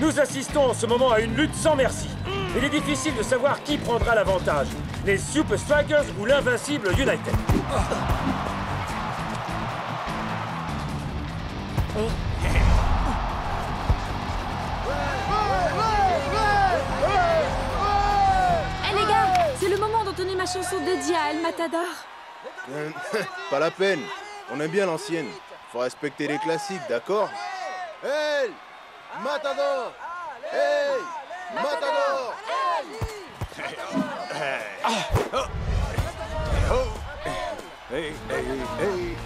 Nous assistons en ce moment à une lutte sans merci. Il est difficile de savoir qui prendra l'avantage. Les Super Strikers ou l'invincible United. Eh les gars, c'est le moment d'entonner ma chanson dédiée à El Matador. Pas la peine. On aime bien l'ancienne. Faut respecter les classiques, d'accord? Hey Matador! Hey Matador! Hey, hey, hey, hey,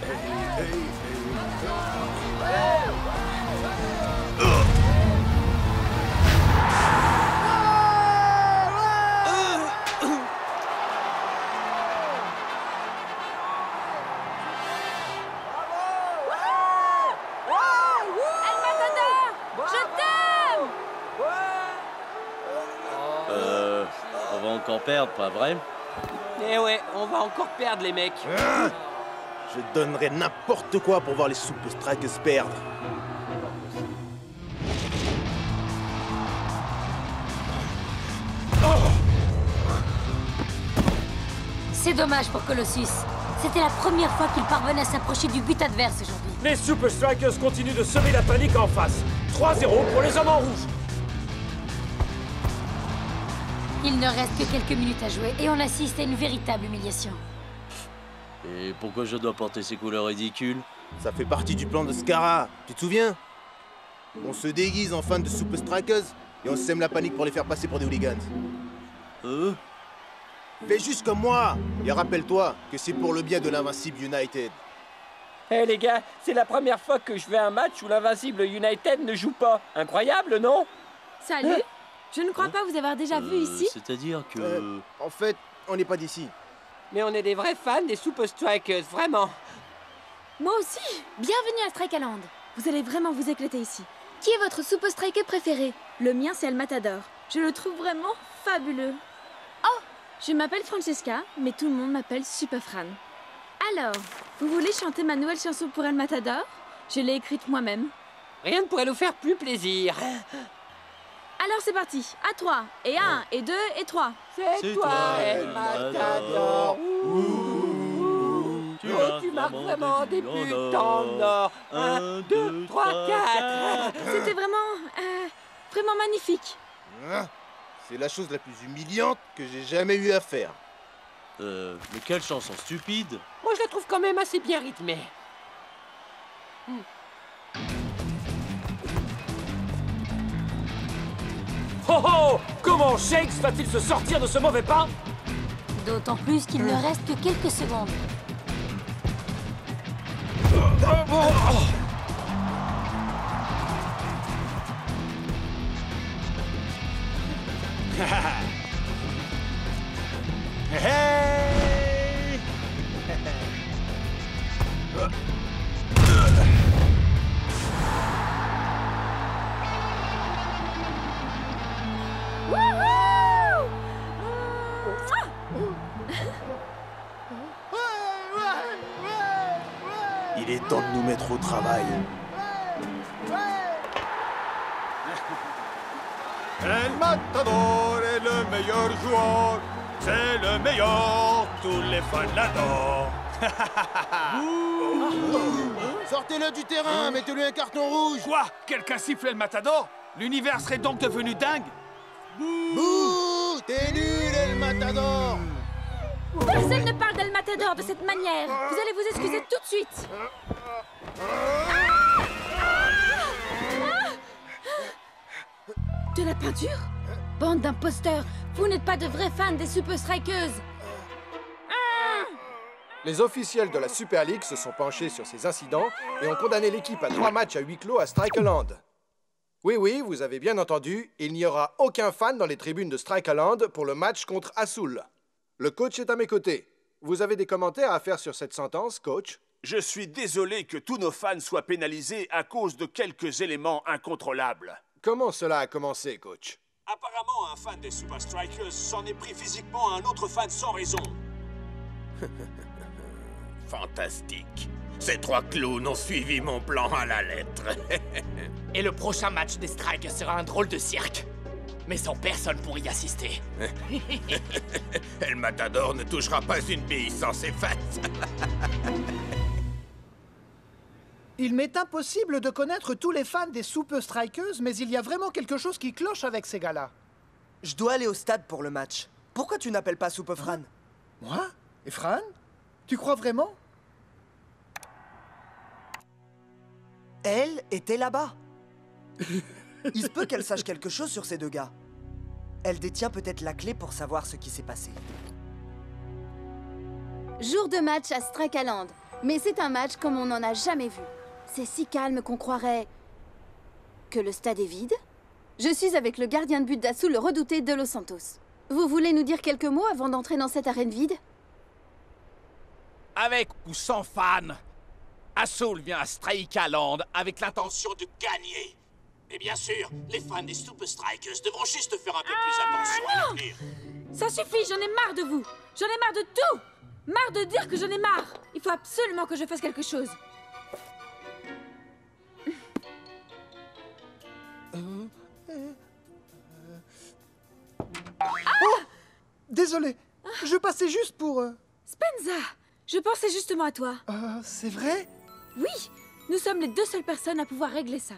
On va encore perdre, pas vrai? Eh ouais, on va encore perdre les mecs. Je donnerais n'importe quoi pour voir les Super Strikers perdre. C'est dommage pour Colossus. C'était la première fois qu'il parvenait à s'approcher du but adverse aujourd'hui. Les Super Strikers continuent de semer la panique en face. 3-0 pour les hommes en rouge. Il ne reste que quelques minutes à jouer et on assiste à une véritable humiliation. Et pourquoi je dois porter ces couleurs ridicules? Ça fait partie du plan de Scara, tu te souviens? On se déguise en fans de Super Strikers et on sème la panique pour les faire passer pour des hooligans. Fais juste comme moi et rappelle-toi que c'est pour le bien de l'invincible United. Eh les gars, c'est la première fois que je vais à un match où l'invincible United ne joue pas. Incroyable, non? Salut. Je ne crois pas vous avoir déjà vu ici. C'est-à-dire que... En fait, on n'est pas d'ici. Mais on est des vrais fans des Super Strikers, vraiment. Moi aussi. Bienvenue à Strikeland. Vous allez vraiment vous éclater ici. Qui est votre Super Striker préféré? Le mien, c'est El Matador. Je le trouve vraiment fabuleux. Oh, je m'appelle Francesca, mais tout le monde m'appelle Super Fran. Alors, vous voulez chanter ma nouvelle chanson pour El Matador? Je l'ai écrite moi-même. Rien ne pourrait nous faire plus plaisir. Alors c'est parti, à 3, et 1, et 2, et 3. C'est toi, El Matador. Tu marques vraiment des buts en or. 1, 2, 3, 4. C'était vraiment magnifique. C'est la chose la plus humiliante que j'ai jamais eu à faire. Mais quelle chanson stupide! Moi, je la trouve quand même assez bien rythmée. Oh oh! Comment Shakes va-t-il se sortir de ce mauvais pas? D'autant plus qu'il ne reste que quelques secondes. Il est temps de nous mettre au travail. El Matador est le meilleur joueur. C'est le meilleur, tous les fans l'adorent. Sortez-le du terrain, mettez-lui un carton rouge. Quoi? Quelqu'un siffle El Matador? L'univers serait donc devenu dingue? Bouh! T'es nul, El Matador! Personne ne parle d'El Matador de cette manière. Vous allez vous excuser tout de suite. De la peinture? Bande d'imposteurs. Vous n'êtes pas de vrais fans des Super Strikers. Les officiels de la Super League se sont penchés sur ces incidents et ont condamné l'équipe à 3 matchs à huis clos à Strikeland. Oui, vous avez bien entendu, il n'y aura aucun fan dans les tribunes de Strikeland pour le match contre Assoul. Le coach est à mes côtés. Vous avez des commentaires à faire sur cette sentence, coach? Je suis désolé que tous nos fans soient pénalisés à cause de quelques éléments incontrôlables. Comment cela a commencé, coach? Apparemment, un fan des Super Strikers s'en est pris physiquement à un autre fan sans raison. Fantastique. Ces 3 clowns ont suivi mon plan à la lettre. Et le prochain match des Strikers sera un drôle de cirque. Mais sans personne pour y assister. El Matador ne touchera pas une bille sans ses fans. Il m'est impossible de connaître tous les fans des Super Strikers, mais il y a vraiment quelque chose qui cloche avec ces gars-là. Je dois aller au stade pour le match. Pourquoi tu n'appelles pas Super Fran? Moi? Et Fran? Tu crois vraiment? Elle était là-bas. Il se peut qu'elle sache quelque chose sur ces 2 gars. Elle détient peut-être la clé pour savoir ce qui s'est passé. Jour de match à Strikeland. Mais c'est un match comme on n'en a jamais vu. C'est si calme qu'on croirait... que le stade est vide. Je suis avec le gardien de but d'Assoul, le redouté de Los Santos. Vous voulez nous dire quelques mots avant d'entrer dans cette arène vide? Avec ou sans fans, Assoul vient à Strikeland avec l'intention de gagner. Et bien sûr, les fans des Super Strikers devront juste faire un peu plus attention à l'avenir. Ça suffit, j'en ai marre de vous. J'en ai marre de tout. Marre de dire que j'en ai marre. Il faut absolument que je fasse quelque chose. Désolé, je passais juste pour... Spenza, je pensais justement à toi. C'est vrai? Oui, nous sommes les 2 seules personnes à pouvoir régler ça.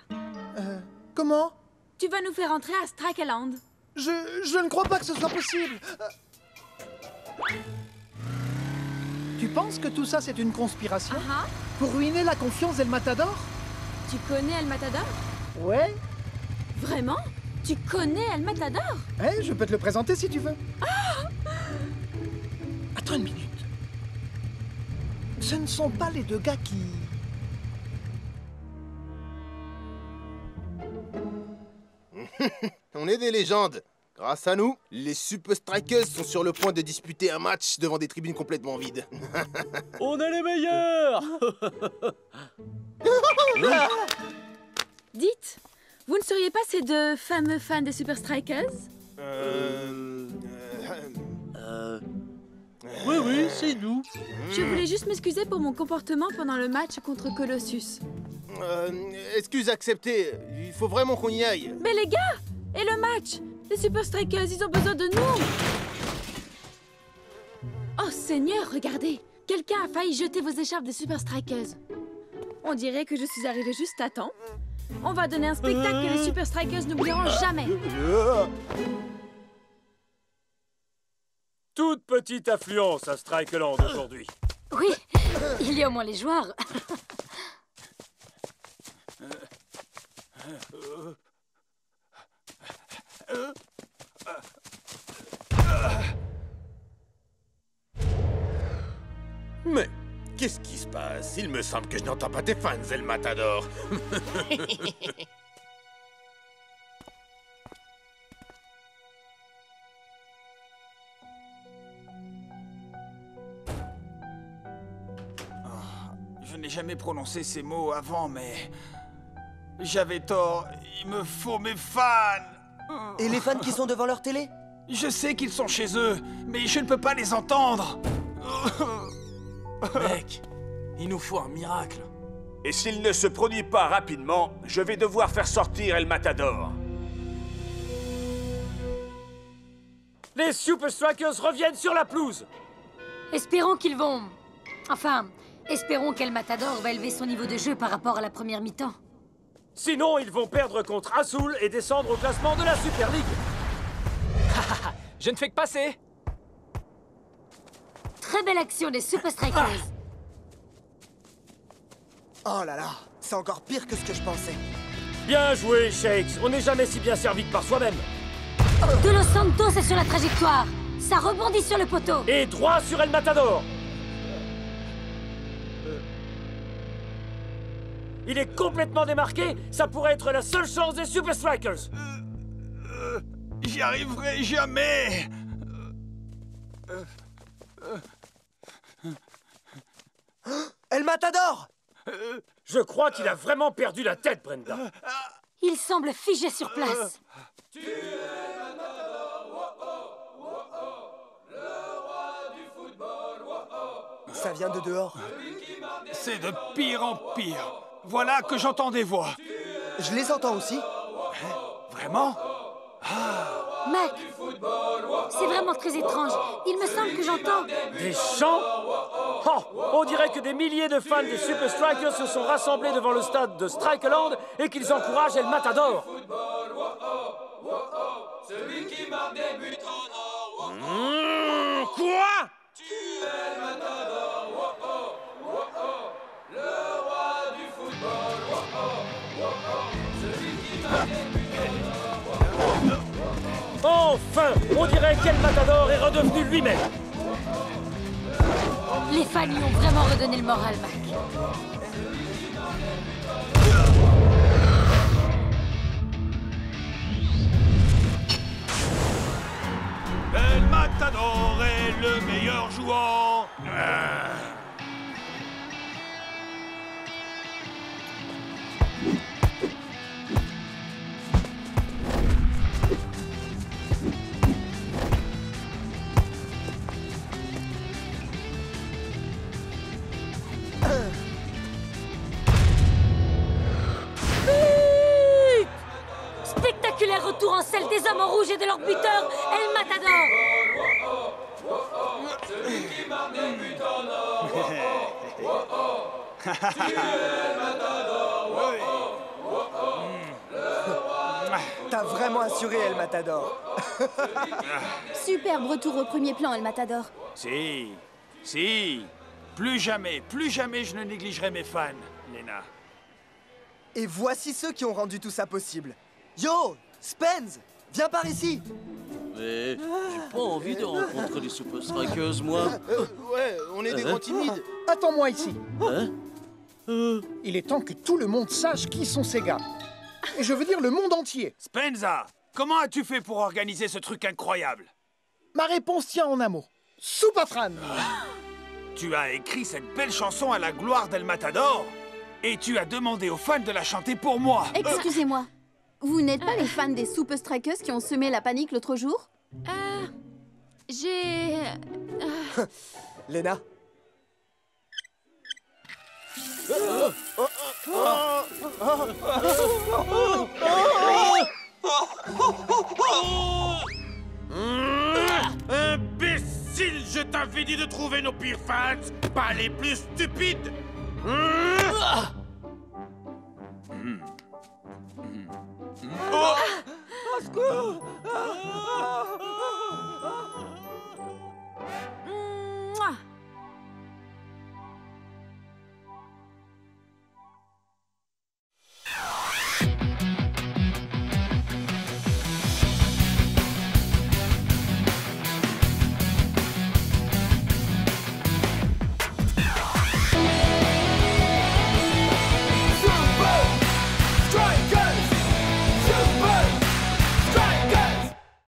Comment? Tu vas nous faire entrer à Strikeland. Je ne crois pas que ce soit possible. Tu penses que tout ça, c'est une conspiration? Pour ruiner la confiance d'El Matador? Tu connais El Matador? Ouais. Vraiment? Tu connais El Matador? Eh, je peux te le présenter si tu veux. Attends une minute. Ce ne sont pas les 2 gars qui... On est des légendes. Grâce à nous, les Super Strikers sont sur le point de disputer un match devant des tribunes complètement vides. On est les meilleurs. Dites, vous ne seriez pas ces 2 fameux fans des Super Strikers? Oui, c'est nous. Je voulais juste m'excuser pour mon comportement pendant le match contre Colossus. Excuse acceptée. Il faut vraiment qu'on y aille. Mais les gars! Et le match? Les Super Strikers, ils ont besoin de nous! Oh Seigneur, regardez! Quelqu'un a failli jeter vos écharpes des Super Strikers. On dirait que je suis arrivée juste à temps. On va donner un spectacle que les Super Strikers n'oublieront jamais. Toute petite affluence à Strikeland aujourd'hui. Oui, il y a au moins les joueurs. Mais qu'est-ce qui se passe? Il me semble que je n'entends pas tes fans, El Matador. Je n'ai jamais prononcé ces mots avant, mais... J'avais tort. Il me faut mes fans. Et les fans qui sont devant leur télé? Je sais qu'ils sont chez eux, mais je ne peux pas les entendre. Mec, il nous faut un miracle. Et s'il ne se produit pas rapidement, je vais devoir faire sortir El Matador. Les Super Strikers reviennent sur la pelouse. Espérons qu'ils vont... Enfin, espérons qu'El Matador va élever son niveau de jeu par rapport à la première mi-temps. Sinon, ils vont perdre contre Assoul et descendre au classement de la Super League. Je ne fais que passer. Très belle action des Super Strikers. Oh là là, c'est encore pire que ce que je pensais. Bien joué, Shakes. On n'est jamais si bien servi que par soi-même. De Los Santos est sur la trajectoire. Ça rebondit sur le poteau. Et droit sur El Matador. Il est complètement démarqué. Ça pourrait être la seule chance des Super Strikers. J'y arriverai jamais. El Matador! Je crois qu'il a vraiment perdu la tête, Brenda. Il semble figé sur place. Tu es El Matador, oh oh, oh oh, le roi du football, oh oh. Ça vient de dehors. C'est de pire en pire. Voilà que j'entends des voix. Je les entends aussi. Vraiment? Mac, c'est vraiment très étrange. Il me semble que j'entends... Des chants? Oh, on dirait que des milliers de fans des Super Strikers se sont rassemblés devant le stade de Strikeland et qu'ils encouragent El Matador. Celui qui marque des buts en or. Quoi? Tu es le Matador. Le roi du football. Celui qui marque des buts en or. Enfin, on dirait qu'El Matador est redevenu lui-même. Les fans lui ont vraiment redonné le moral, Mac. El Matador est le meilleur joueur. Spectaculaire retour en selle des hommes en rouge et de leur buteur, El Matador. Celui qui marque des buts en or. Tu es El Matador. T'as vraiment assuré, El Matador. Superbe retour au premier plan, El Matador. Si. Plus jamais je ne négligerai mes fans, Lena. Et voici ceux qui ont rendu tout ça possible. Yo, Spence, viens par ici. Mais j'ai pas envie de rencontrer les Super Strikers, moi. Ouais, on est des grands timides. Attends-moi ici. Hein? Il est temps que tout le monde sache qui sont ces gars. Et je veux dire le monde entier. Spenza, comment as-tu fait pour organiser ce truc incroyable? Ma réponse tient en un mot. Superfran. Tu as écrit cette belle chanson à la gloire d'El Matador et tu as demandé aux fans de la chanter pour moi. Excusez-moi. Vous n'êtes pas les fans des Super Strikers qui ont semé la panique l'autre jour? J'ai... Lena. Imbécile, je t'avais dit de trouver nos pires fans, pas les plus stupides.